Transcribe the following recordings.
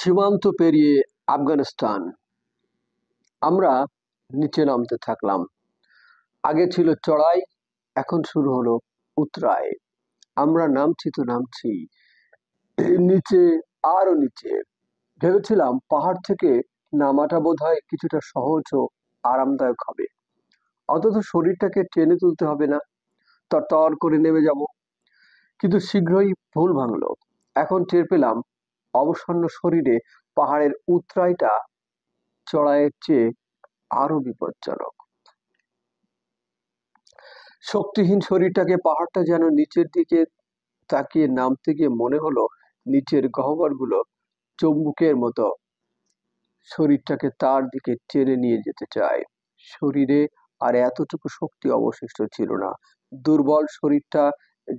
সীমান্ত পেরিয়ে আফগানিস্তান। আমরা নিচে নামতে থাকলাম। আগে ছিল চড়াই, এখন শুরু হলো উতরাই। আমরা নামছি তো নামছি, নিচে, আরো নিচে। ভেবেছিলাম পাহাড় থেকে নামাটা বোধহয় কিছুটা সহজ ও আরামদায়ক হবে, অন্তত শরীরটাকে টেনে তুলতে হবে না, তরতর করে নেমে যাব। কিন্তু শীঘ্রই ভুল ভাঙলো। এখন টের পেলাম অবসন্ন শরীরে পাহাড়ের উতরাইটা চড়াইয়ের চেয়ে আরো বিপজ্জনক। শক্তিহীন শরীরটাকে পাহাড়টা যেন নিচের দিকে তাকিয়ে নামতে গিয়ে মনে হলো নিচের গহ্বরগুলো চুম্বকের মতো শরীরটাকে তার দিকে টেনে নিয়ে যেতে চায়। শরীরে আর এতটুকু শক্তি অবশিষ্ট ছিল না। দুর্বল শরীরটা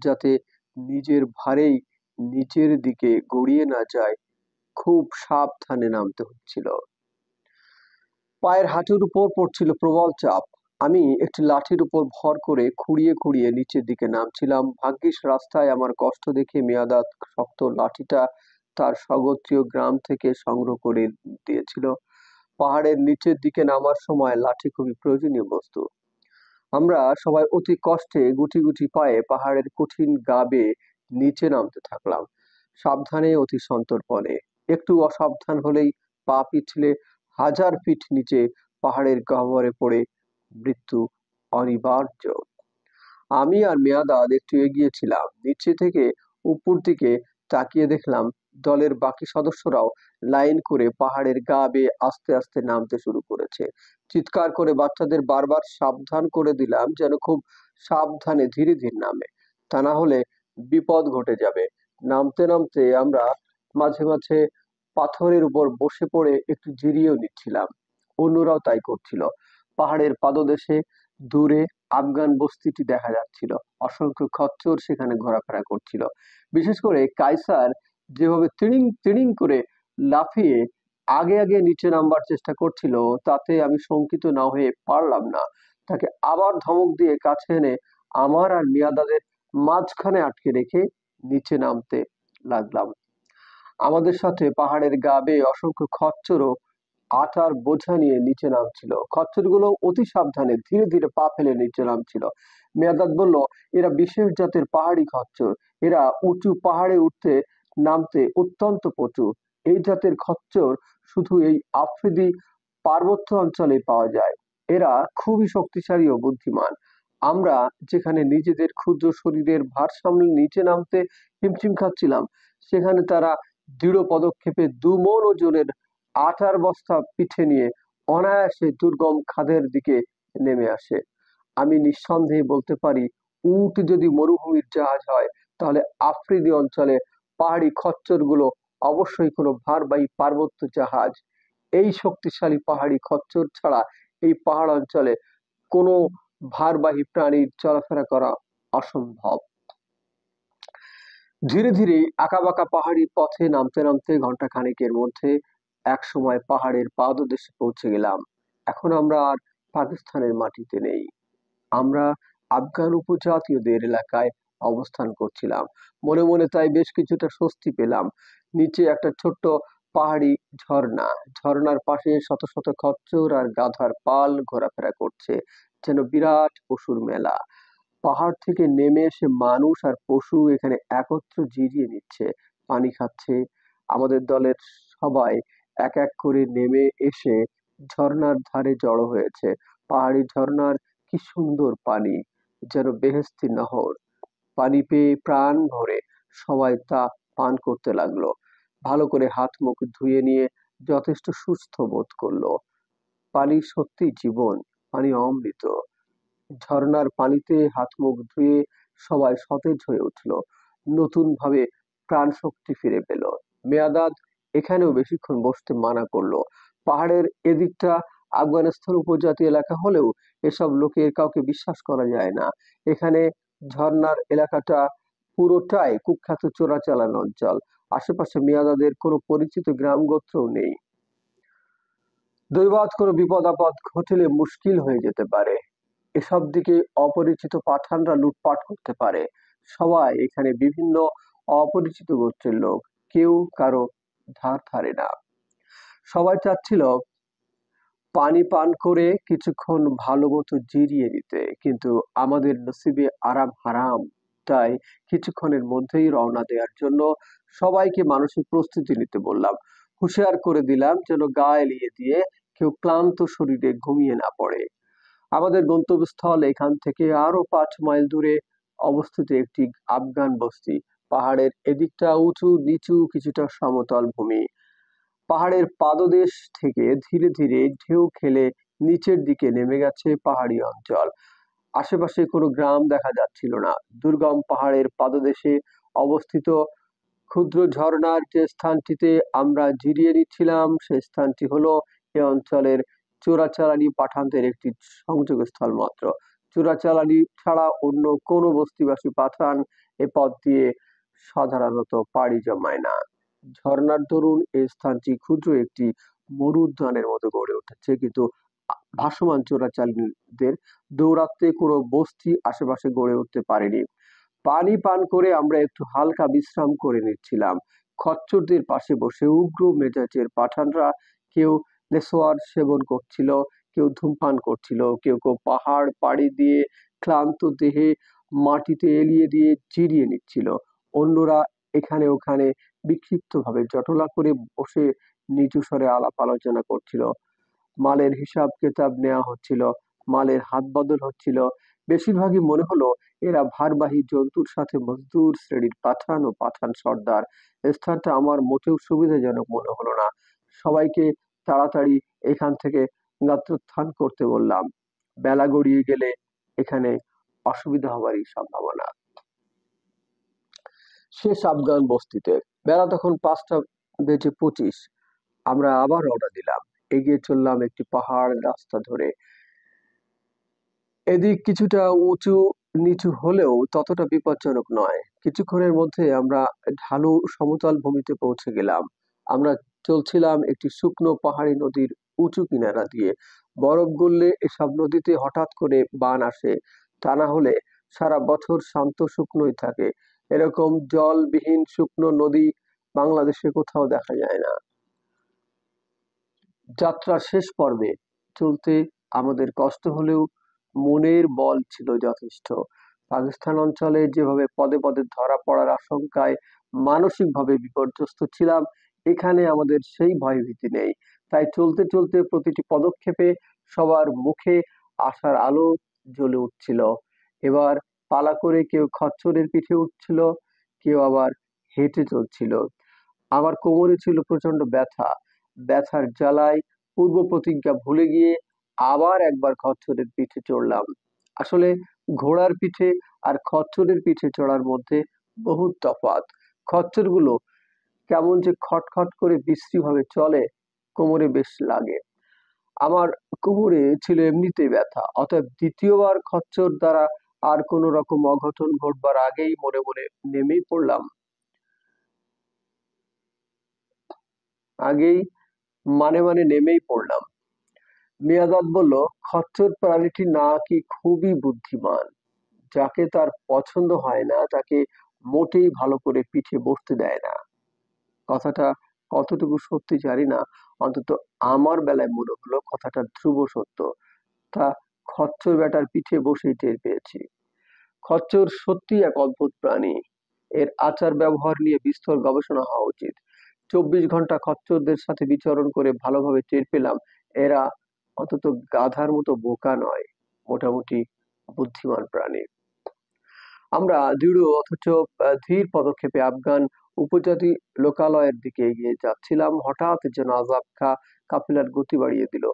যাতে নিজের ভারেই নিচের দিকে গড়িয়ে না যায়, খুব সাবধানে নামতে হচ্ছিল। পায়ের হাঁটুর উপর পড়ছিল প্রবল চাপ। আমি একটি লাঠির উপর ভর করে খুঁড়িয়ে খুঁড়িয়ে নিচের দিকে নামছিলাম। ভাগ্যিস রাস্তায় আমার কষ্ট দেখে মেয়াদাত শক্ত লাঠিটা তার স্বগোত্রীয় গ্রাম থেকে সংগ্রহ করে দিয়েছিল। পাহাড়ের নিচের দিকে নামার সময় লাঠি খুবই প্রয়োজনীয় বস্তু। আমরা সবাই অতি কষ্টে গুটি গুটি পায়ে পাহাড়ের কঠিন গা বেয়ে নিচে নামতে থাকলাম, সাবধানে অতি সন্তর্পণে। একটু অসাবধান হলেই পা পিছলে 1000 ফিট নিচে পাহাড়ের গহ্বরে পড়ে মৃত্যু অনিবার্য। আমি আর মেয়াদাদ একটু এগিয়েছিলাম। নিচে থেকে উপর দিকে তাকিয়ে দেখলাম দলের বাকি সদস্যরাও লাইন করে পাহাড়ের গা বেয়ে আস্তে আস্তে নামতে শুরু করেছে। চিৎকার করে বাচ্চাদের বারবার সাবধান করে দিলাম যেন খুব সাবধানে ধীরে ধীরে নামে, তা না হলে বিপদ ঘটে যাবে। নামতে নামতে আমরা মাঝে মাঝে পাথরের উপর বসে পড়ে একটু জিরিয়েও নিচ্ছিলাম। অন্যরাও তাই করছিল। পাহাড়ের পাদদেশে দূরে আফগান বস্তিটি দেখা যাচ্ছিল। অসংখ্য খচ্চর সেখানে ঘোরাফেরা করছিল। বিশেষ করে কায়সার যেভাবে তিড়িং তিড়িং করে লাফিয়ে আগে আগে নিচে নামবার চেষ্টা করছিল, তাতে আমি শঙ্কিত না হয়ে পারলাম না। তাকে আবার ধমক দিয়ে কাছে এনে আমার আর মিয়াদাদের মাঝখানে আটকে রেখে নিচে নামতে লাগলাম। আমাদের সাথে পাহাড়ের গা বেয়ে অসংখ্য খচ্চরও আটার বোঝা নিয়ে নিচে নামছিল। খচ্চরগুলো অতি সাবধানে ধীরে ধীরে পা ফেলে নিচে নামছিল। মেয়াদাদ বলল, এরা বিশেষ জাতের পাহাড়ি খচ্চর। এরা উঁচু পাহাড়ে উঠতে নামতে অত্যন্ত পটু। এই জাতের খচ্চর শুধু এই আফ্রিদি পার্বত্য অঞ্চলে পাওয়া যায়। এরা খুবই শক্তিশালী ও বুদ্ধিমান। আমরা যেখানে নিজেদের ক্ষুদ্র শরীরের ভারসাম্য নিচে নামতে হিমশিম খাচ্ছিলাম, সেখানে তারা দৃঢ় পদক্ষেপে 2 মণ ওজনের আটার বস্তা পিঠে নিয়ে অনায়াসে দুর্গম খাদের দিকে নেমে আসে। আমি নিঃসন্দেহে বলতে পারি, উট যদি মরুভূমির জাহাজ হয়, তাহলে আফ্রিদি অঞ্চলে পাহাড়ি খচ্চরগুলো অবশ্যই কোনো ভারবাহী পার্বত্য জাহাজ। এই শক্তিশালী পাহাড়ি খচ্চর ছাড়া এই পাহাড় অঞ্চলে কোনো ভারবাহী প্রাণীর চলাফেরা করা অসম্ভব। ধীরে ধীরে আঁকাবাঁকা পাহাড়ি পথে নামতে নামতে ঘন্টা খানেকের মধ্যে এক সময় পাহাড়ের পাদদেশে পৌঁছে গেলাম। এখন আমরা আর পাকিস্তানের মাটিতে নেই, আমরা আফগান উপজাতীয়দের এলাকায় অবস্থান করছিলাম। মনে মনে তাই বেশ কিছুটা স্বস্তি পেলাম। নিচে একটা ছোট্ট পাহাড়ি ঝর্ণা, ঝর্ণার পাশে শত শত খচ্চর আর গাধার পাল ঘোরাফেরা করছে, যেন বিরাট পশুর মেলা। পাহাড় থেকে নেমে এসে মানুষ আর পশু এখানে একত্র জিরিয়ে নিচ্ছে, পানি খাচ্ছে। আমাদের দলের সবাই এক এক করে নেমে এসে ঝর্ণার ধারে জড়ো হয়েছে। পাহাড়ি ঝর্ণার কি সুন্দর পানি, যেন বেহেশতি নহর। পানি পেয়ে প্রাণ ভরে সবাই তা পান করতে লাগলো। ভালো করে হাত মুখ ধুয়ে নিয়ে যথেষ্ট সুস্থ বোধ করলো। পানি সত্যি জীবন, পানি অমৃত। ঝর্ণার পানিতে হাত মুখ ধুয়ে সবাই সতেজ হয়ে উঠল, নতুন ভাবে প্রাণ শক্তি ফিরে পেল। মেয়াদাদ এখানেও বেশিক্ষণ বসতে মানা করলো। পাহাড়ের এদিকটা আফগানিস্তান উপজাতি এলাকা হলেও এসব লোকের কাউকে বিশ্বাস করা যায় না। এখানে ঝর্ণার এলাকাটা পুরোটাই কুখ্যাত চোরাচালান অঞ্চল। আশেপাশে মেয়াদাদের কোনো পরিচিত গ্রাম গোত্রও নেই। দৈবাৎ কোনো বিপদ আপদ ঘটলে মুশকিল হয়ে যেতে পারে। এসব দিকে অপরিচিত পাঠানরা লুটপাট করতে পারে। সবাই এখানে বিভিন্ন অপরিচিত গোত্রের লোক, কেউ কারো ধার ধারে না। সবাই চাচ্ছিল পানি পান করে কিছুক্ষণ ভালো মতো জিরিয়ে নিতে, কিন্তু আমাদের নসিবে আরাম হারাম। তাই কিছুক্ষণের মধ্যেই রওনা দেওয়ার জন্য সবাইকে মানসিক প্রস্তুতি নিতে বললাম। হুঁশিয়ার করে দিলাম যেন গা এলিয়ে দিয়ে কেউ ক্লান্ত শরীরে ঘুমিয়ে না পড়ে। আমাদের গন্তব্যস্থল এখান থেকে আরো 5 মাইল দূরে অবস্থিত একটি আফগান বস্তি। পাহাড়ের এদিকটা উঁচু নিচু কিছুটা সমতল ভূমি। পাহাড়ের পাদদেশ থেকে ধীরে ধীরে ঢেউ খেলে নিচের দিকে নেমে গেছে পাহাড়ি অঞ্চল। আশেপাশে কোনো গ্রাম দেখা যাচ্ছিল না। দুর্গম পাহাড়ের পাদদেশে অবস্থিত ক্ষুদ্র ঝর্ণার যে স্থানটিতে আমরা জিরিয়ে নিচ্ছিলাম, সেই স্থানটি হলো এ অঞ্চলের চোরাচালানি পাঠানদের একটি সংযোগস্থল মাত্র। চোরাচালানি ছাড়া অন্য কোনো বস্তিবাসী পাঠান এ পথ দিয়ে সাধারণত পাড়ি জমায় না। ঝর্ণার দরুন এই স্থানটি ক্ষুদ্র একটি মরুদ্যানের মতো গড়ে উঠেছে, কিন্তু ভাসমান চোরাচালানিদের দৌরাত্ম্যে কোনো বস্তি আশেপাশে গড়ে উঠতে পারেনি। পানি পান করে আমরা একটু হালকা বিশ্রাম করে নিচ্ছিলাম। খচ্চরদের পাশে বসে উগ্র মেজাজের পাঠানরা কেউ নেশোয়ার সেবন করছিল, কেউ ধূমপান করছিল, কেউ কেউ পাহাড় পাড়ি দিয়ে ক্লান্ত দেহে মাটিতে এলিয়ে দিয়ে জিরিয়ে নিচ্ছিল। অন্যরা এখানে ওখানে বিক্ষিপ্তভাবে জটলা করে বসে নিচু স্বরে আলাপ আলোচনা করছিল। মালের হিসাব কেতাব নেওয়া হচ্ছিল, মালের হাত বদল হচ্ছিল। বেশিরভাগই মনে হলো এরা ভারবাহী জন্তুর সাথে মজদুর শ্রেণীর পাঠান ও পাঠান সর্দার। স্থানটা আমার মোটেও সুবিধাজনক মনে হলো না। সবাইকে তাড়াতাড়ি এখান থেকে গাত্রোত্থান করতে বললাম। বেলা গড়িয়ে গেলে এখানে অসুবিধা হবারই সম্ভাবনা। শেষ আফগান বস্তিতে বেলা তখন 5টা বেজে 25। আমরা আবার রওনা দিলাম। এগিয়ে চললাম একটি পাহাড় রাস্তা ধরে। এদিক কিছুটা উঁচু নিচু হলেও ততটা বিপজ্জনক নয়। কিছুক্ষণের মধ্যে আমরা ঢালু সমতল ভূমিতে পৌঁছে গেলাম। আমরা চলছিলাম একটি শুকনো পাহাড়ি নদীর উঁচু কিনারা দিয়ে। বরফ গললে এসব নদীতে হঠাৎ করে বান আসে, তা না হলে সারা বছর শান্ত শুকনোই থাকে। এরকম জলবিহীন শুকনো নদী বাংলাদেশে কোথাও দেখা যায় না। যাত্রার শেষ পর্বে চলতে আমাদের কষ্ট হলেও মনের বল ছিল যথেষ্ট। পাকিস্তান অঞ্চলে যেভাবে পদে পদে ধরা পড়ার আশঙ্কায় মানসিকভাবে বিপর্যস্ত ছিলাম, এখানে আমাদের সেই ভয়ভীতি নেই। তাই চলতে চলতে প্রতিটি পদক্ষেপে সবার মুখে আশার আলো জ্বলে উঠছিল। এবার পালা করে কেউ খচ্চরের পিঠে উঠছিল, কেউ আবার হেঁটে চলছিল। আমার কোমরে ছিল প্রচন্ড ব্যথা। ব্যথার জ্বালায় পূর্ব প্রতিজ্ঞা ভুলে গিয়ে আবার একবার খচ্চরের পিঠে চড়লাম। আসলে ঘোড়ার পিঠে আর খচ্চরের পিঠে চড়ার মধ্যে বহুত তফাৎ। খচ্চরগুলো কেমন যে খটখট করে বিশ্রীভাবে চলে, কোমরে বেশ লাগে। আমার কোমরে ছিল এমনিতেই ব্যথা, অতএব দ্বিতীয়বার খচ্চর দ্বারা আর কোনো রকম অঘটন ঘটবার আগেই মনে মনে নেমেই পড়লাম। আগেই মানে নেমেই পড়লাম। মেয়াদাদ বলল, খচ্চর প্রাণীটি নাকি খুবই বুদ্ধিমান। যাকে তার পছন্দ হয় না তাকে মোটেই ভালো করে পিঠে বসতে দেয় না। কথাটা কতটুকু সত্যি জানি না, অন্তত আমার বেলায় মনে হলো কথাটা ধ্রুব সত্য। তা খচ্চর বেটার পিঠে বসেই টের পেয়েছি। খচ্চর সত্যিই এক অদ্ভুত প্রাণী। এর আচার ব্যবহার নিয়ে বিস্তর গবেষণা হওয়া উচিত। 24 ঘন্টা খচ্চরদের সাথে বিচরণ করে ভালোভাবে টের পেলাম এরা অন্তত গাধার মতো বোকা নয়, মোটামুটি বুদ্ধিমান প্রাণী। আমরা দৃঢ় অথচ ধীর পদক্ষেপে আফগান উপজাতি লোকালয়ের দিকে এগিয়ে যাচ্ছিলাম। হঠাৎ যেন আজাব খা কাফেলার গতি বাড়িয়ে দিল।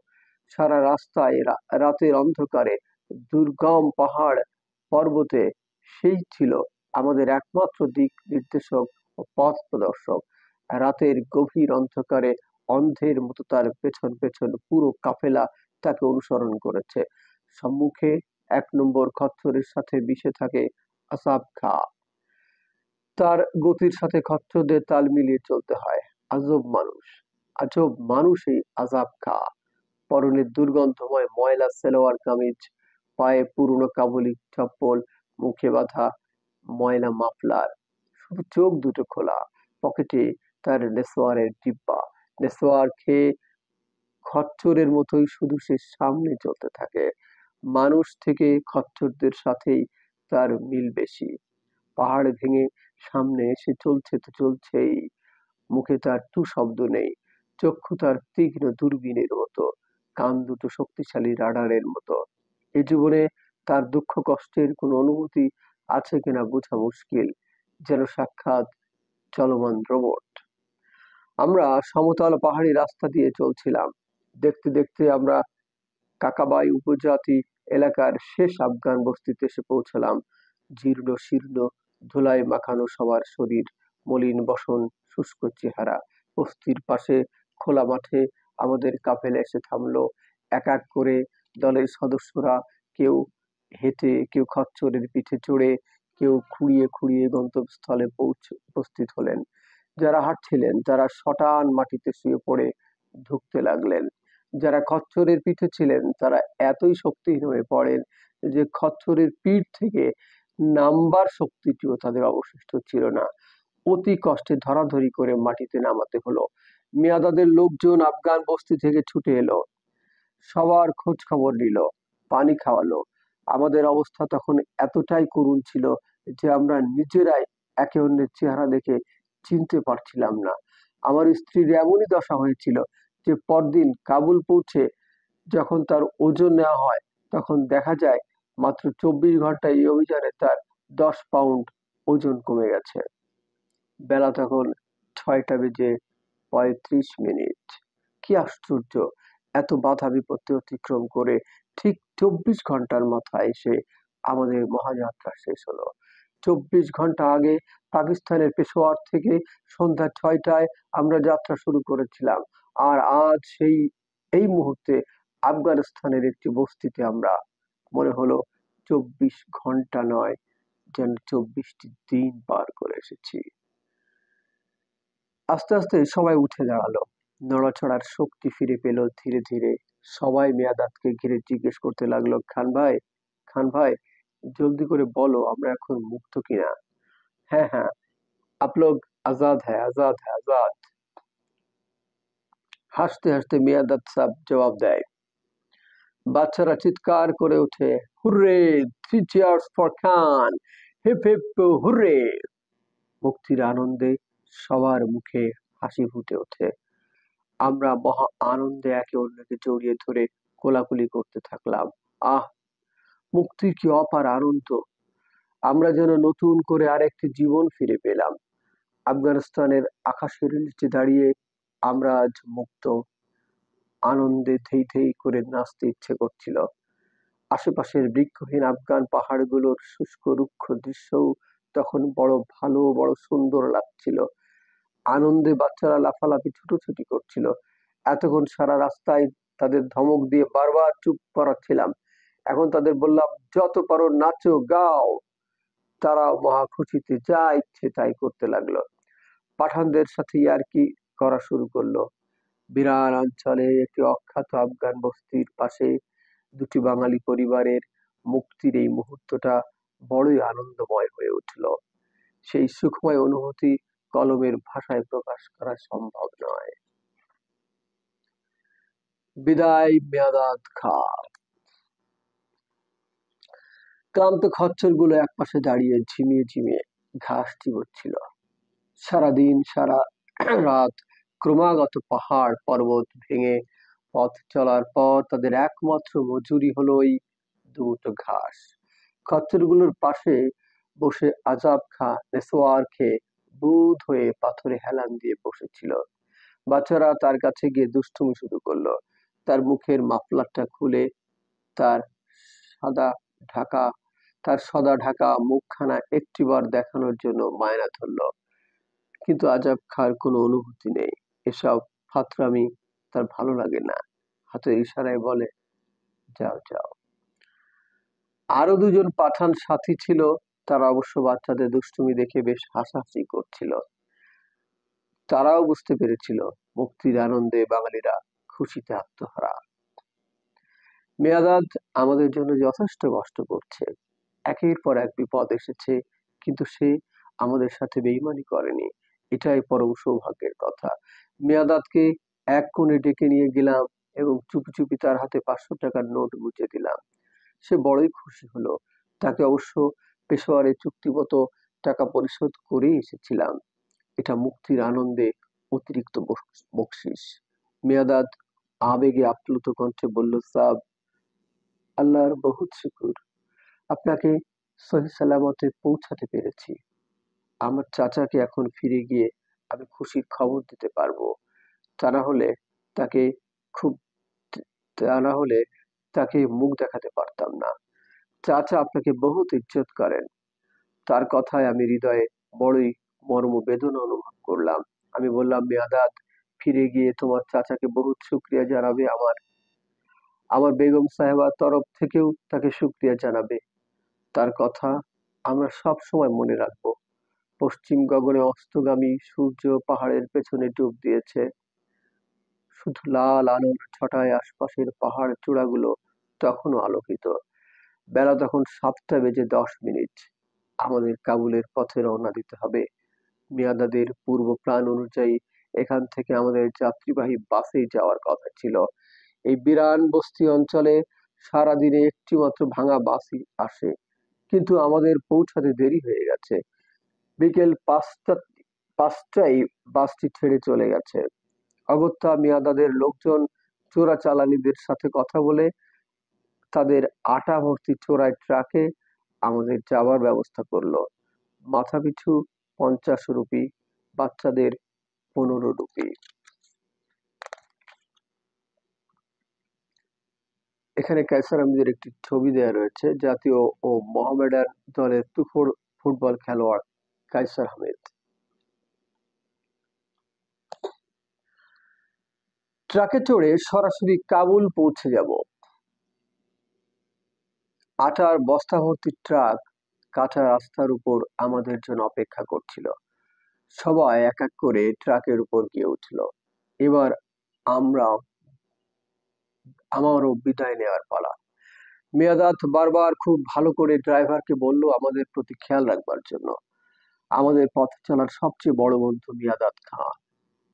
সারা রাস্তায় রাতের অন্ধকারে দুর্গম পাহাড় পর্বতে সেই ছিল আমাদের একমাত্র দিক নির্দেশক ও পথ প্রদর্শক। রাতের গভীর অন্ধকারে অন্ধের মতো তার পেছন পেছন পুরো কাফেলা তাকে অনুসরণ করেছে। সম্মুখে 1 নম্বর খচ্চরের সাথে মিশে থাকে আসাব খা। তার গতির সাথে খচ্চরদের তাল মিলিয়ে চলতে হয়। আজব মানুষ, আজব মানুষ এই আজাব খা। পরনে দুর্গন্ধময় ময়লা সেলোয়ার কামিজ, পায়ে পুরনো কাবুলি চপ্পল, মুখে বাঁধা ময়লা মাফলার, শুধু চোখ দুটো খোলা। পকেটে তার নেসোয়ারের ডিব্বা। নেসোয়ার খেয়ে খচ্চরের মতোই শুধু সে সামনে চলতে থাকে। মানুষ থেকে খচ্চরদের সাথেই তার মিল বেশি। পাহাড় ভেঙে সামনে এসে চলছে তো চলছেই। মুখে তার টু শব্দ নেই। চক্ষু তার তীক্ষ্ণ দূরবীনের মতো, কান দুটো শক্তিশালী রাডারের মতো। এ জীবনে তার দুঃখ কষ্টের কোনো অনুভূতি আছে কিনা বোঝা মুশকিল। যেন সাক্ষাৎ চলমান রোবট। আমরা সমতল পাহাড়ি রাস্তা দিয়ে চলছিলাম। দেখতে দেখতে আমরা কাকাবাই উপজাতি এলাকার শেষ আফগান বস্তিতে এসে পৌঁছলাম। জীর্ণ শীর্ণ, ধুলায় মাখানো সবার শরীর, মলিন বসন, শুষ্ক চেহারা। বস্তির পাশে খোলা মাঠে আমাদের কাফেলা এসে থামলো। এক এক করে দলের সদস্যরা কেউ হেঁটে, কেউ খচ্চরের পিঠে চড়ে, কেউ খুঁড়িয়ে খুঁড়িয়ে গন্তব্যস্থলে উপস্থিত হলেন। যারা হাঁটছিলেন তারা সটান মাটিতে শুয়ে পড়ে ধুঁকতে লাগলেন। যারা খচ্চরের পিঠে ছিলেন তারা এতই শক্তিহীন হয়ে পড়েন যে খচ্চরের পিঠ থেকে নামবার শক্তিটিও তাদের অবশিষ্ট ছিল না। অতি কষ্টে ধরাধরি করে মাটিতে নামাতে হলো। মিয়াঁদাদের লোকজন আফগান বস্তি থেকে ছুটে এলো, সবার খোঁজ খবর নিল, পানি খাওয়ালো। আমাদের অবস্থা তখন এতটাই করুণ ছিল যে আমরা নিজেরাই একে অন্যের চেহারা দেখে চিনতে পারছিলাম না। আমার স্ত্রীর এমনই দশা হয়েছিল যে পরদিন কাবুল পৌঁছে যখন তার ওজন নেওয়া হয় তখন দেখা যায় মাত্র 24 ঘন্টায় এই অভিযানে তার 10 পাউন্ড ওজন কমে গেছে। বেলা তখন 6টা বেজে 35 মিনিট। কি আশ্চর্য! এত বাধা বিপত্তি অতিক্রম করে ঠিক 24 ঘন্টার মাথায় এসে আমাদের মহাযাত্রা শেষ হলো। 24 ঘন্টা আগে পাকিস্তানের পেশোয়ার থেকে সন্ধ্যা 6টায় আমরা যাত্রা শুরু করেছিলাম। আর আজ এই মুহূর্তে আফগানিস্তানের একটি বস্তিতে আমরা। মনে হলো 24 ঘন্টা নয়, যেন 24টি দিন পার করে এসেছি। আস্তে আস্তে সবাই উঠে দাঁড়ালো। নড়াচড়ার শক্তি ফিরে পেল ধীরে ধীরে। সবাই মেয়াদাতকে ঘিরে জিজ্ঞেস করতে লাগলো, খান ভাই, খান ভাই, জলদি করে বলো আমরা এখন মুক্ত কিনা। হ্যাঁ হ্যাঁ, आप लोग आजाद है, आजाद है, आजाद। হাসতে হাসতে মিয়াদাত সাহেব জবাব দেয়। বাচ্চারা চিৎকার করে ওঠে, hooray, 3 cheers for Khan, hip hip hooray. মুক্তির আনন্দে সবার মুখে হাসি ফুটে ওঠে। আমরা মহা আনন্দে একে অন্যকে জড়িয়ে ধরে কোলাকুলি করতে থাকলাম। আহ, মুক্তির কি অপার আনন্দ! আমরা যেন নতুন করে আরেকটি জীবন ফিরে পেলাম। আফগানিস্তানের আকাশের নিচে দাঁড়িয়ে আমরা আজ মুক্ত। আনন্দে ধেই ধেই করে নাচতে ইচ্ছে করছিল। আশেপাশের বৃক্ষহীন আফগান পাহাড়গুলোর শুষ্ক রুক্ষ দৃশ্যও তখন বড় ভালো, বড় সুন্দর লাগছিল। আনন্দে বাচ্চারা লাফালাফি ছুটোছুটি করছিল। এতক্ষণ সারা রাস্তায় তাদের ধমক দিয়ে বারবার চুপ করাচ্ছিলাম। এখন তাদের বললাম, যত পারো নাচো, গাও। তারা মহা খুশিতে যা ইচ্ছে তাই করতে লাগলো। পাঠানদের সাথে ইয়ার্কি করা শুরু করলো। বিরান অঞ্চলে একটি অখ্যাত আফগান বস্তির পাশে দুটি বাঙালি পরিবারের মুক্তির এই মুহূর্তটা বড়ই আনন্দময় হয়ে উঠল। সেই সুখময় অনুভূতি কলমের ভাষায় প্রকাশ করা সম্ভব নয়। বিদায় মেয়াদাত খাঁ। ক্লান্ত খচ্চরগুলো একপাশে দাঁড়িয়ে ঝিমিয়ে ঝিমিয়ে ঘাস চিবোচ্ছিল। সারাদিন সারা রাত ক্রমাগত পাহাড় পর্বত ভেঙে পথ চলার পর তাদের একমাত্র মজুরি হলো এই দুমুঠো ঘাস। খচ্চরগুলোর পাশে বসে আজাব খাঁ নেসোয়ার খেয়ে বুঁদ হয়ে পাথরে হেলান দিয়ে বসেছিল। বাচ্চারা তার কাছে গিয়ে দুষ্টুমি শুরু করলো। তার মুখের মাফলারটা খুলে তার সাদা ঢাকা তার সদা ঢাকা মুখখানা একটিবার দেখানোর জন্য মায়না ধরলো। কিন্তু আজাব খাঁর কোনো অনুভূতি নেই। এসব ফাত্রামি তার ভালো লাগে না। হাতের ইশারায় বলে, যাও যাও। আরো দুজন পাঠান সাথী ছিল। তারা অবশ্য বাচ্চাদের দুষ্টুমি দেখে বেশ হাসাহাসি করছিল। তারাও বুঝতে পেরেছিল মুক্তির আনন্দে বাঙালিরা খুশিতে আত্মহারা। মেয়াদাত আমাদের জন্য যথেষ্ট কষ্ট করছে। একের পর এক বিপদ এসেছে, কিন্তু সে আমাদের সাথে বেইমানি করেনি। এটাই পরম সৌভাগ্যের কথা। মেয়াদাতকে এক কোণে ডেকে নিয়ে গেলাম এবং চুপি চুপি তার হাতে 500 টাকার নোট গুঁজে দিলাম। সে বড়ই খুশি হলো। তাকে অবশ্য পেশোয়ারে চুক্তিমতো টাকা পরিশোধ করেই এসেছিলাম। এটা মুক্তির আনন্দে অতিরিক্ত বকশিস। মেয়াদাত আবেগে আপ্লুত কণ্ঠে বলল, সাব, আল্লাহর বহুত শুকুর, আপনাকে সহি সালামতে পৌঁছাতে পেরেছি। আমার চাচাকে এখন ফিরে গিয়ে আমি খুশির খবর দিতে পারবো। তা না হলে তাকে খুব তা না হলে তাকে মুখ দেখাতে পারতাম না। চাচা আপনাকে বহুত ইজ্জত করেন। তার কথায় আমি হৃদয়ে বড়ই মর্মবেদনা অনুভব করলাম। আমি বললাম, মেয়াদাত, ফিরে গিয়ে তোমার চাচাকে বহুত শুকরিয়া জানাবে। আমার আমার বেগম সাহেবার তরফ থেকেও তাকে শুকরিয়া জানাবে। তার কথা আমরা সব সময় মনে রাখবো। পশ্চিম গগনে অস্তগামী সূর্য পাহাড়ের পেছনে ডুব দিয়েছে। শুধু লাল আলোর ছটায় আশপাশের পাহাড় চূড়াগুলো তখনও আলোকিত। বেলা তখন 7টা বেজে 10 মিনিট। আমাদের কাবুলের পথে রওনা দিতে হবে। মিয়াঁদাদের পূর্ব প্ল্যান অনুযায়ী এখান থেকে আমাদের যাত্রীবাহী বাসেই যাওয়ার কথা ছিল। এই বিরান বস্তি অঞ্চলে সারাদিনে একটি মাত্র ভাঙা বাসই আসে, কিন্তু আমাদের পৌঁছাতে দেরি হয়ে গেছে। বিকেল 5টায় বাসটি ছেড়ে চলে গেছে। অগত্যা মিয়াঁদাদের লোকজন চোরাচালানিদের সাথে কথা বলে তাদের আটা ভর্তি চোরাই ট্রাকে আমাদের যাওয়ার ব্যবস্থা করলো। মাথাপিছু 50 রুপি, বাচ্চাদের 15 রুপি। এখানে কায়সার আহমেদের একটি ছবি দেওয়া রয়েছে, জাতীয় ও মোহামেডান দলের তুখোড় ফুটবল খেলোয়াড় কায়সার আহমেদ। ট্রাকে চড়ে সরাসরি কাবুল পৌঁছে যাব। আটার বস্তা ভর্তি ট্রাক কাঁচা রাস্তার উপর আমাদের জন্য অপেক্ষা করছিল। সবাই এক এক করে ট্রাকের উপর গিয়ে উঠল। এবার আমারও বিদায় নেওয়ার পালা। মেয়াদাত বারবার খুব ভালো করে ড্রাইভারকে বলল আমাদের প্রতি খেয়াল রাখবার জন্য। আমাদের পথ চলার সবচেয়ে বড় বন্ধু মিয়াদাত খান,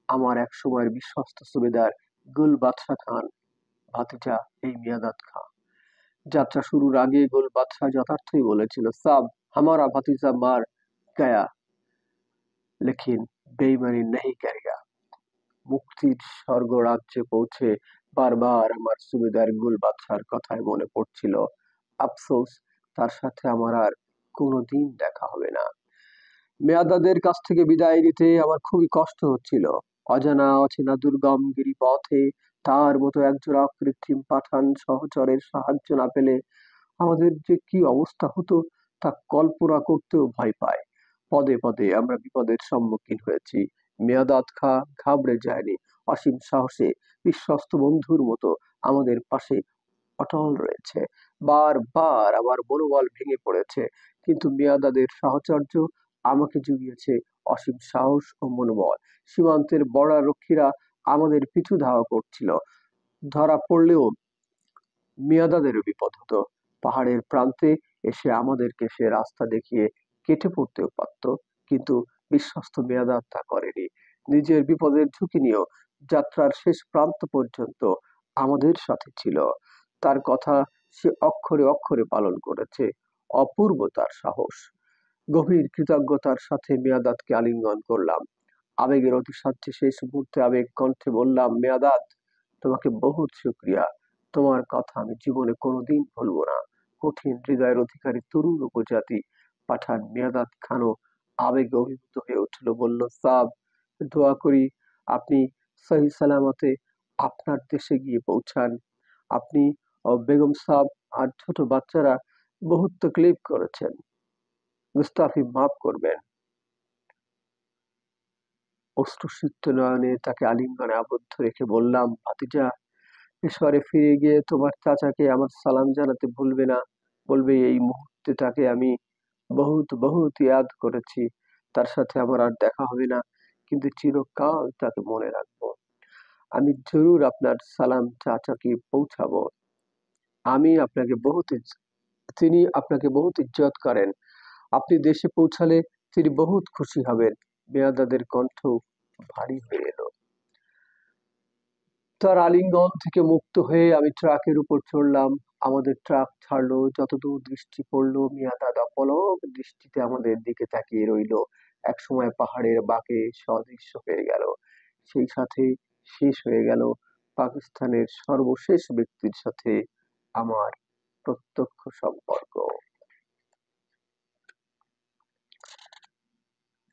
আমার এক সময়ের বিশ্বস্ত সুবেদার গুল বাদশা খান ভাতিজা এই মিয়াদাত খান। যাত্রা শুরুর আগে গুল বাদশা যথার্থই বলেছিল, সাব, হামারা ভাতিজা মার গয়া লেকিন বেইমানি নেই করেগা। মুক্তির স্বর্গরাজ্যে পৌঁছে বারবার আমার সুবেদার গুল বাদশার কথাই মনে পড়ছিল। আফসোস, তার সাথে আমার আর কোনোদিন দেখা হবে না। মেয়াদাদের কাছ থেকে বিদায় নিতে আমার খুবই কষ্ট হচ্ছিল। অজানা অচেনা দুর্গম গিরিপথে তার মতো একজোড়া কৃত্রিম পাঠান সহচরের সাহায্য না পেলে আমাদের যে কি অবস্থা হতো তা কল্পনা করতেও ভয় পায়। পদে পদে আমরা বিপদের সম্মুখীন হয়েছি। মেয়াদাত খা ঘাবড়ে যায়নি। অসীম সাহসে বিশ্বস্ত বন্ধুর মতো আমাদের পাশে অটল রয়েছে। বারবার আমার মনোবল ভেঙে পড়েছে, কিন্তু মিয়াঁদাদের সাহচর্য আমাকে জুগিয়েছে অসীম সাহস ও মনোবল। সীমান্তের বর্ডার রক্ষীরা আমাদের পিছু ধাওয়া করছিল। ধরা পড়লেও মিয়াঁদাদেরও বিপদ হতো। পাহাড়ের প্রান্তে এসে আমাদেরকে সে রাস্তা দেখিয়ে কেটে পড়তেও পারত, কিন্তু বিশ্বস্ত মিয়াঁদাদ তা করেনি। নিজের বিপদের ঝুঁকি নিয়েও যাত্রার শেষ প্রান্ত পর্যন্ত আমাদের সাথে ছিল। তার কথা সে অক্ষরে অক্ষরে পালন করেছে। অপূর্ব তার সাহস। গভীর কৃতজ্ঞতার সাথে মেয়াদাতকে আলিঙ্গন করলাম। আবেগের অতিসাহ্যে শেষ মুহূর্তে আবেগ কণ্ঠে বললাম, মেয়াদাত, তোমাকে বহুত শুকরিয়া। তোমার কথা আমি জীবনে কোনোদিন ভুলবো না। কঠিন হৃদয়ের অধিকারী তরুণ উপজাতি পাঠান মেয়াদাত খানও আবেগে অভিভূত হয়ে উঠল। বলল, সাব, দোয়া করি আপনি সহি সালামতে আপনার দেশে গিয়ে পৌঁছান। আপনি ও বেগম সাব আর ছোট বাচ্চারা বহুত তকলিফ করেছেন। মুস্তাফি মাফ করবেন। অশ্রুসিক্ত নয়নে তাকে আলিঙ্গনে আবদ্ধ রেখে বললাম, ভাতিজা, পেশোয়ারে ফিরে গিয়ে তোমার চাচাকে আমার সালাম জানাতে ভুলবে না। বলবে এই মুহূর্তে তাকে আমি বহুত বহুত ইয়াদ করেছি। তার সাথে আমার আর দেখা হবে না, কিন্তু চিরকাল তাকে মনে রাখবো। আমি জরুর আপনার সালাম চাচাকে পৌঁছাবো। আমি আপনাকে বহুত তিনি আপনাকে বহুত ইজ্জত করেন। আপনি দেশে পৌঁছালে তিনি বহুত খুশি হবেন। মেয়াদাদের কণ্ঠ ভারী হয়ে এলো। তার আলিঙ্গন থেকে মুক্ত হয়ে আমি ট্রাকের উপর চড়লাম। আমাদের ট্রাক ছাড়লো, যতদূর দৃষ্টি পড়লো মিয়াদাদ অপলক দৃষ্টিতে আমাদের দিকে তাকিয়ে রইল। একসময় পাহাড়ের বাঁকে সদৃশ্য হয়ে গেল, সেই সাথে শেষ হয়ে গেল পাকিস্তানের সর্বশেষ ব্যক্তির সাথে আমার প্রত্যক্ষ সম্পর্ক।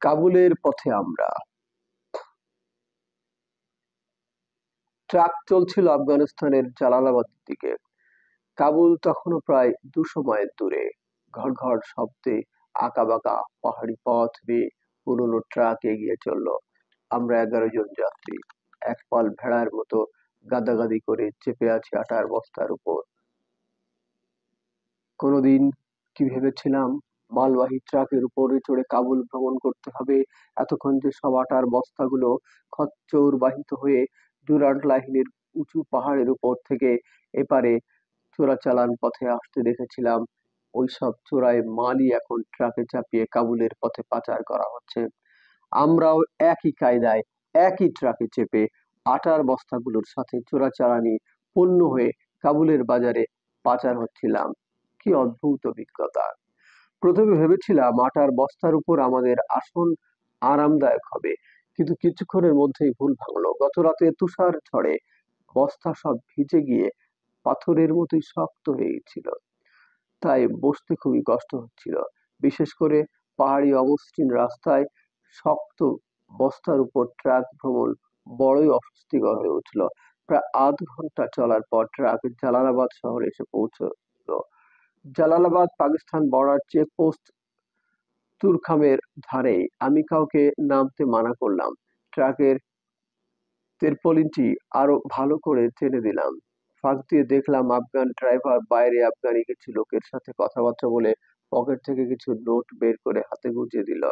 কাবুলের পথে আমরা। ট্রাক চলছিল আফগানিস্তানের জালালাবাদের দিকে। কাবুল তখনও প্রায় 200 মাইল দূরে। ঘড় ঘড় শব্দে আঁকাবাঁকা পাহাড়ি পথ বেয়ে পুরোনো ট্রাক এগিয়ে চলল। আমরা 11 জন যাত্রী, এক পাল ভেড়ার মতো গাদাগাদি করে চেপে আছি আটার বস্তার উপর। কোনোদিন কি ভেবেছিলাম মালবাহী ট্রাকের উপরে চড়ে কাবুল ভ্রমণ করতে হবে। এতক্ষণ যে সব আটার বস্তাগুলো খচ্চর বাহিত হয়ে ডুরান্ড লাহিনীর উঁচু পাহাড়ের উপর থেকে এপারে চোরাচালান পথে আসতে দেখেছিলাম, ওই সব চোরাই মালই এখন ট্রাকে চাপিয়ে কাবুলের পথে পাচার করা হচ্ছে। আমরাও একই কায়দায় একই ট্রাকে চেপে আটার বস্তাগুলোর সাথে চোরাচালানি পণ্য হয়ে কাবুলের বাজারে পাচার হচ্ছিলাম। কি অদ্ভুত অভিজ্ঞতা! প্রথমে ভেবেছিলাম আটার বস্তার উপর আমাদের আসন আরামদায়ক হবে, কিন্তু কিছুক্ষণের মধ্যেই ভুল ভাঙলো। গত রাতে তুষার ঝড়ে বস্তা সব ভিজে গিয়ে পাথরের মতোই শক্ত হয়ে গেছিল, তাই বসতে খুবই কষ্ট হচ্ছিল। বিশেষ করে পাহাড়ি অমসৃণ রাস্তায় শক্ত বস্তার উপর ট্রাক ভ্রমণ বড়ই অস্বস্তিকর হয়ে উঠল। প্রায় আধ ঘন্টা চলার পর ট্রাক জালালাবাদ শহরে এসে পৌঁছলো। জালালাবাদ পাকিস্তান বর্ডার চেকপোস্ট তুরখামের ধারেই। আমি কাউকে নামতে মানা করলাম, ট্রাকের তেরপলিনটি আরো ভালো করে টেনে দিলাম। ফাঁক দিয়ে দেখলাম আফগান ড্রাইভার বাইরে আফগানি কিছু লোকের সাথে কথাবার্তা বলে পকেট থেকে কিছু নোট বের করে হাতে গুঁজে দিল।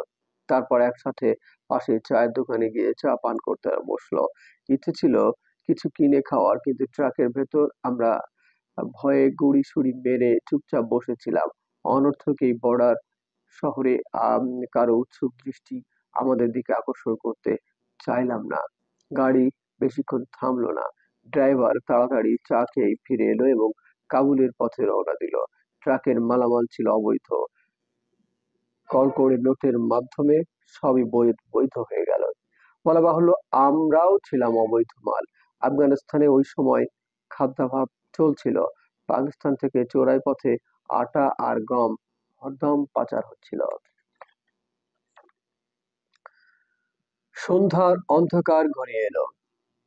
তারপর একসাথে পাশে চায়ের দোকানে গিয়ে চা পান করতে বসলো। ইচ্ছে ছিল কিছু কিনে খাওয়ার, কিন্তু ট্রাকের ভেতর আমরা ভয়ে গুড়ি সুড়ি মেরে চুপচাপ বসেছিলাম। অনর্থক এই বর্ডার শহরে কারো উৎসুক দৃষ্টি আমাদের দিকে আকর্ষণ করতে চাইলাম না। গাড়ি বেশিক্ষণ থামলো না। ড্রাইভার তাড়াতাড়ি চা খেয়ে ফিরে এলো এবং কাবুলের পথে রওনা দিল। ট্রাকের মালামাল ছিল অবৈধ, কড়কড়ে নোটের মাধ্যমে সবই বৈধ হয়ে গেল। বলা বাহুল্য, আমরাও ছিলাম অবৈধ মাল। আফগানিস্তানে ওই সময় খাদ্যাভাব চলছিল। পাকিস্তান থেকে চোরাই পথে আটা আর গম হরদম পাচার হচ্ছিল। সন্ধ্যার অন্ধকার ঘনিয়ে এলো।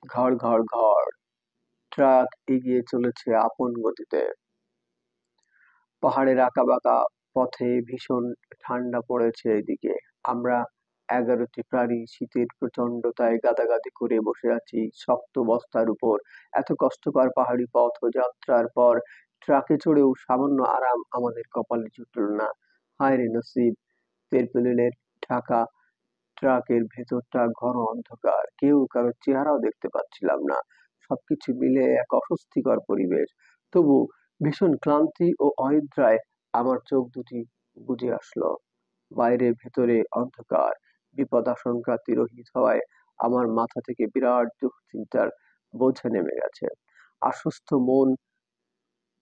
ঘড় ঘড় ঘড় ট্রাক এগিয়ে চলেছে আপন গতিতে। পাহাড়ের আঁকাবাঁকা পথে ভীষণ ঠান্ডা পড়েছে এদিকে। আমরা 11টি প্রাণী শীতের প্রচন্ডতায় গাদাগাদি করে বসে আছি শক্ত বস্তার উপর। এত কষ্টকর পাহাড়ি পথ ও যাত্রার পর ট্রাকে চড়েও সামান্য আরাম আমাদের কপালে জুটল না। হায় রে নসিব! তেরপেলেনের ঢাকা ট্রাকের ভেতরটা ঘন অন্ধকার, কেউ কারো চেহারাও দেখতে পাচ্ছিলাম না। সবকিছু মিলে এক অস্বস্তিকর পরিবেশ। তবু ভীষণ ক্লান্তি ও অনিদ্রায় আমার চোখ দুটি বুজে আসলো। বাইরে ভেতরে অন্ধকার, বিপদ আশঙ্কা তিরোহিত হওয়ায় আমার মাথা থেকে বিরাট দুশ্চিন্তার বোঝা নেমে গেছে। আশ্বস্ত মন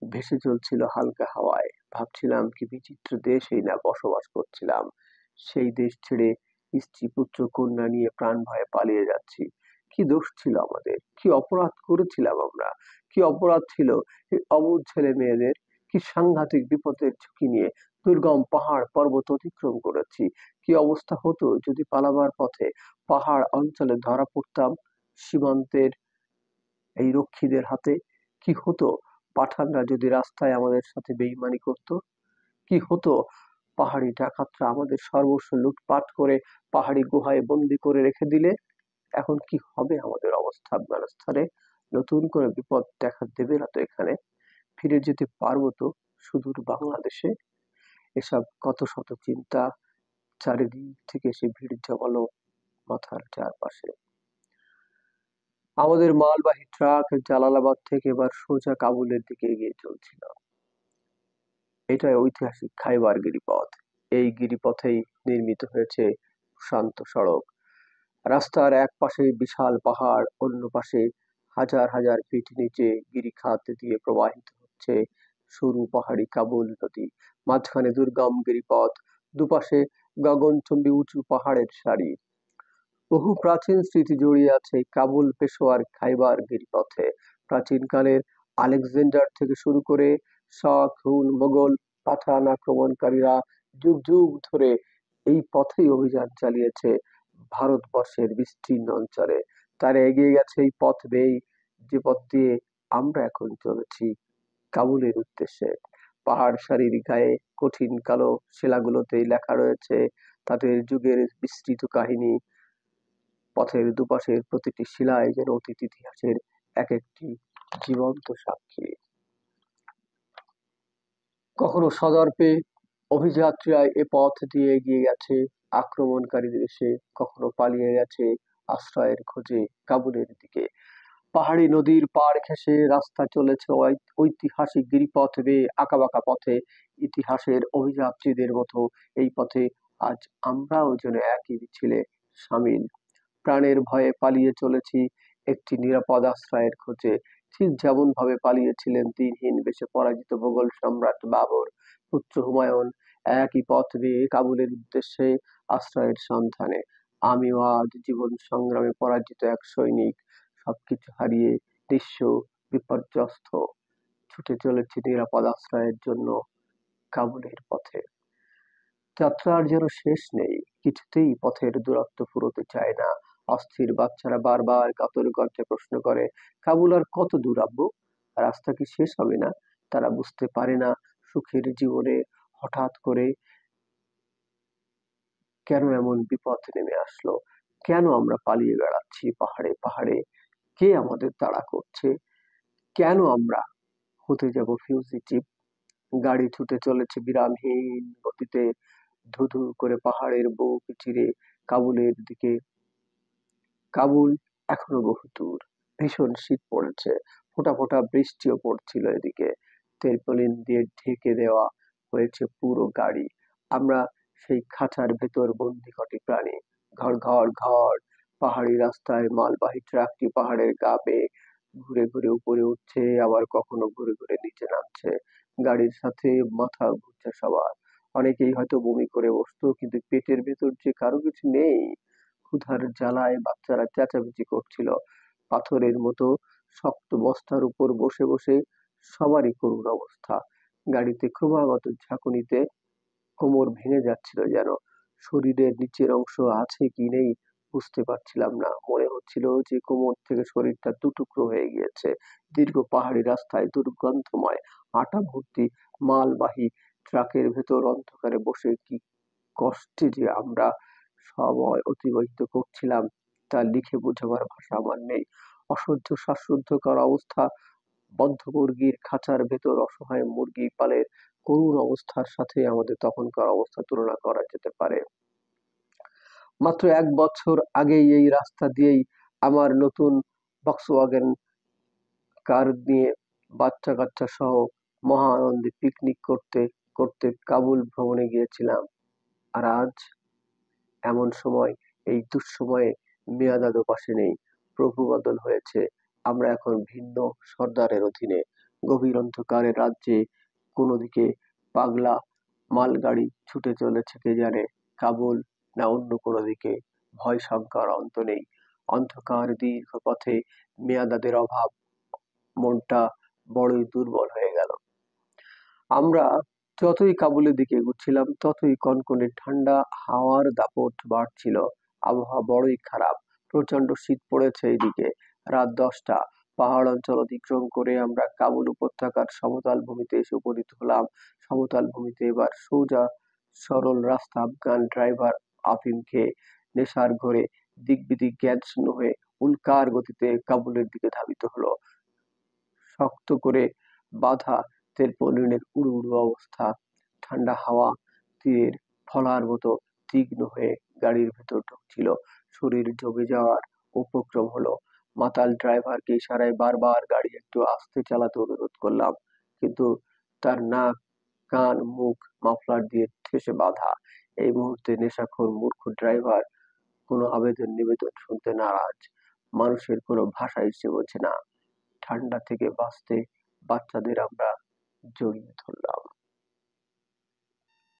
ভেসে চলছিল হালকা হাওয়ায়। ভাবছিলাম কি বিচিত্র দেশেই না বসবাস করছিলাম। সেই দেশ ছেড়ে স্ত্রী পুত্র কন্যা নিয়ে প্রাণ ভয়ে পালিয়ে যাচ্ছি। কি দোষ ছিল আমাদের? কি অপরাধ করেছিলাম আমরা? কি অপরাধ ছিল এই অবুঝ ছেলে মেয়েদের? কি সাংঘাতিক বিপদের ঝুঁকি নিয়ে দুর্গম পাহাড় পর্বত অতিক্রম করেছি? কি অবস্থা হতো যদি পালাবার পথে পাহাড় অঞ্চলে ধরা পড়তাম সীমান্তের এই রক্ষীদের হাতে? কি হতো পাঠানরা যদি রাস্তায় আমাদের সাথে বেইমানি করতো? কি হতো পাহাড়ি ডাকাতরা আমাদের সর্বস্ব লুটপাট করে পাহাড়ি গুহায় বন্দি করে রেখে দিলে? এখন কি হবে আমাদের অবস্থা আফগানিস্তানে? নতুন করে বিপদ দেখা দেবে না তো এখানে? ফিরে যেতে পারবো তো সুদূর বাংলাদেশে? এসব কত শত চিন্তা চারিদিক থেকে এসে ভিড় জমালো মাথার চারপাশে। আমাদের মালবাহী ট্রাক জালালাবাদ থেকে এবার সোজা কাবুলের দিকে এগিয়ে চলছিল। এটা ঐতিহাসিক খাইবার গিরিপথ। এই গিরিপথেই নির্মিত হয়েছে শান্ত সড়ক। রাস্তার এক পাশে বিশাল পাহাড়, অন্য পাশে হাজার হাজার ফিট নিচে গিরিখাত দিয়ে প্রবাহিত হচ্ছে সরু পাহাড়ি কাবুল নদী। মাঝখানে দুর্গম গিরিপথ, দুপাশে গগনচুম্বী উঁচু পাহাড়ের সারি। বহু প্রাচীন স্মৃতি জড়িয়ে আছে কাবুল, পেশোয়ার, খাইবার গিরিপথে। প্রাচীনকালের আলেকজান্ডার থেকে শুরু করে শক, হুন, মোগল, পাঠান আক্রমণকারীরা যুগ যুগ ধরে এই পথেই অভিযান চালিয়েছে ভারতবর্ষের বিস্তীর্ণ অঞ্চলে। তারা এগিয়ে গেছে এই পথ বেয়েই, যে পথ দিয়ে আমরা এখন চলেছি কাবুলের উদ্দেশ্যে। পাহাড় সারির গায়ে কঠিন কালো শিলাগুলোতেই লেখা রয়েছে তাদের যুগের বিস্তৃত কাহিনী। পথের দুপাশের প্রতিটি শিলায় যেন অতীত ইতিহাসের এক একটি জীবন্ত সাক্ষী। কখনো সদর্পে অভিযাত্রীরা এ পথ দিয়ে এগিয়ে গেছে আক্রমণকারীদের এসে, কখনো পালিয়ে গেছে আশ্রয়ের খোঁজে কাবুলের দিকে। পাহাড়ি নদীর পাড় ঘেঁষে রাস্তা চলেছে ঐতিহাসিক গিরিপথ বেয়ে, আঁকাবাঁকা পথে। ইতিহাসের অভিযাত্রীদের মতো এই পথে আজ আমরাও যেন একই মিছিলে সামিল। প্রাণের ভয়ে পালিয়ে চলেছি একটি নিরাপদ আশ্রয়ের খোঁজে, ঠিক যেমন ভাবে পালিয়েছিলেন দিনহীন বেশে পরাজিত মোগল সম্রাট বাবর। পুত্র হুমায়ুন একই পথ বেয়ে কাবুলের উদ্দেশ্যে আশ্রয়ের সন্ধানে। আমিও আজ জীবন সংগ্রামে পরাজিত এক সৈনিক, সবকিছু হারিয়ে নিঃস্ব, বিপর্যস্ত, ছুটে চলেছি নিরাপদ আশ্রয়ের জন্য কাবুলের পথে। যাত্রার যেন শেষ নেই, কিছুতেই পথের দূরত্ব ফুরোতে চায় না। অস্থির বাচ্চারা বারবার কাতর কণ্ঠে প্রশ্ন করে, কাবুল আর কত দূর আব্বু? রাস্তা কি শেষ হবে না? তারা বুঝতে পারে না সুখের জীবনে হঠাৎ করে কেন এমন বিপদ নেমে আসলো। কেন আমরা পালিয়ে বেড়াচ্ছি পাহাড়ে পাহাড়ে? কে আমাদের তাড়া করছে? কেন আমরা হতে যাব ফিউজিটিভ? গাড়ি ছুটে চলেছে বিরামহীন গতিতে, ধুধু করে পাহাড়ের বুক চিরে কাবুলের দিকে। কাবুল এখনো বহু দূর। ভীষণ শীত পড়েছে, ফোঁটা ফোঁটা বৃষ্টিও পড়ছিল এদিকে। তেরপলিন দিয়ে ঢেকে দেওয়া হয়েছে পুরো গাড়ি। আমরা সেই খাঁচার ভেতর বন্দি কটি প্রাণী। ঘর ঘর ঘর। পাহাড়ি রাস্তায় মালবাহী ট্রাকটি পাহাড়ের গা বেয়ে ঘুরে ঘুরে উপরে উঠছে, আবার কখনো ঘুরে ঘুরে নিচে নামছে। গাড়ির সাথে মাথা ঘুরছে সবার। অনেকেই হয়তো বমি করে বসতো, কিন্তু পেটের ভেতর যে কারো কিছু নেই। ক্ষুধার জ্বালায় বাচ্চারা চেঁচামেচি করছিল। পাথরের মতো শক্ত বস্তার উপর বসে বসে সবারই করুণ অবস্থা। গাড়িতে ক্রমাগত ঝাঁকুনিতে কোমর ভেঙে যাচ্ছিল যেন। শরীরের নিচের অংশ আছে কি নেই বুঝতে পারছিলাম না। মনে হচ্ছিল যে কোমর থেকে শরীরটা দুটুকরো হয়ে গিয়েছে। দীর্ঘ পাহাড়ি রাস্তায় দুর্গন্ধময় আটা ভর্তি মালবাহী ট্রাকের ভেতর অন্ধকারে বসে কি কষ্টে যে আমরা সময় অতিবাহিত করছিলাম তা লিখে বোঝাবার ভাষা আমার নেই। অসহ্য শ্বাসরুদ্ধকর অবস্থা। বদ্ধ মুরগির খাঁচার ভেতর অসহায় মুরগি পালের করুণ অবস্থার সাথে আমাদের তখনকার অবস্থা তুলনা করা যেতে পারে। মাত্র 1 বছর আগেই এই রাস্তা দিয়েই আমার নতুন ভক্সওয়াগেন কার নিয়ে বাচ্চা কাচ্চা সহ মহা আনন্দে পিকনিক করতে করতে কাবুল ভ্রমণে গিয়েছিলাম। আর আজ এমন সময়, এই দুঃসময়ে মেয়াদাদ পাশে নেই, প্রভু বদল হয়েছে। আমরা এখন ভিন্ন সর্দারের অধীনে। গভীর অন্ধকারের রাজ্যে কোনো দিকে পাগলা মালগাড়ি ছুটে চলেছে কে জানে, কাবুল না অন্য কোনো দিকে। ভয় শঙ্কার অন্ত নেই। অন্ধকার দীর্ঘ পথে মেয়াদাদের অভাব, মনটা বড়ই দুর্বল হয়ে গেল। আমরা যতই কাবুলের দিকে এগুচ্ছিলাম ততই কনকনে ঠান্ডা হাওয়ার দাপট বাড়ছিল। আবহাওয়া বড়ই খারাপ। প্রচন্ড শীত পড়েছে এইদিকে। রাত 10টা। পাহাড় অঞ্চল অতিক্রম করে আমরা কাবুল উপত্যকার সমতল ভূমিতে এসে উপনীত হলাম। সমতল ভূমিতে এবার সোজা সরল রাস্তা। আফগান ড্রাইভার আফিম খেয়ে নেশার ঘোরে দিক বিদিক জ্ঞান শূন্য হয়ে উল্কার গতিতে কাবুলের দিকে ধাবিত হলো। শক্ত করে বাঁধা তেরপলিনের উড়ু উড়ু অবস্থা। ঠান্ডা হাওয়া তীরের ফলার মতো তীক্ষ্ণ হয়ে গাড়ির ভেতর ঢুকছিল। শরীর জমে যাওয়ার উপক্রম হলো। মাতাল ড্রাইভারকে ইশারায় বারবার গাড়ি একটু আস্তে চালাতে অনুরোধ করলাম, কিন্তু তার নাক, কান, মুখ মাফলার দিয়ে ঠেসে বাঁধা। এই মুহূর্তে নেশাখোর মূর্খ ড্রাইভার কোনো আবেদন নিবেদন শুনতে নারাজ। মানুষের কোনো ভাষাই সে বোঝে না। ঠান্ডা থেকে বাঁচতে বাচ্চাদের আমরা জড়িয়ে ধরলাম।